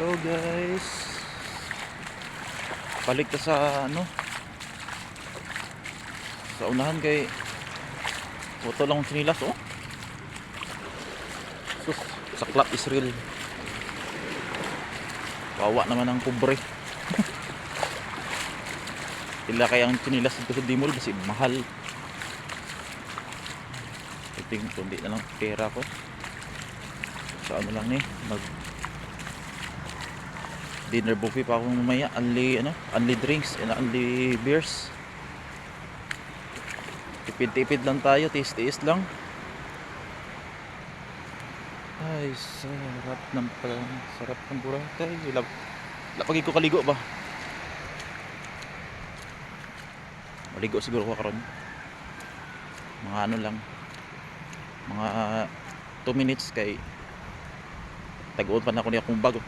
So guys, balik ka sa sa unahan kay auto lang sinilas oh. Sus, saklap Israel. Wawa naman ang kubre. Tila kayang sinilas dito sa Dimol kasi mahal. Tingin ko hindi na lang pera ko. Sa ano lang ni mag dinner buffet pa ako mamaya, only drinks and only beers. Tipid-tipid lang tayo, tiis-tiis lang. Ay, sarap ng Boracay. Lapagi ko kaligo ba? Maligo siguro ko karon. Mga ano lang. Mga 2 minutes kay tag-uod pa na ako niya kung bago.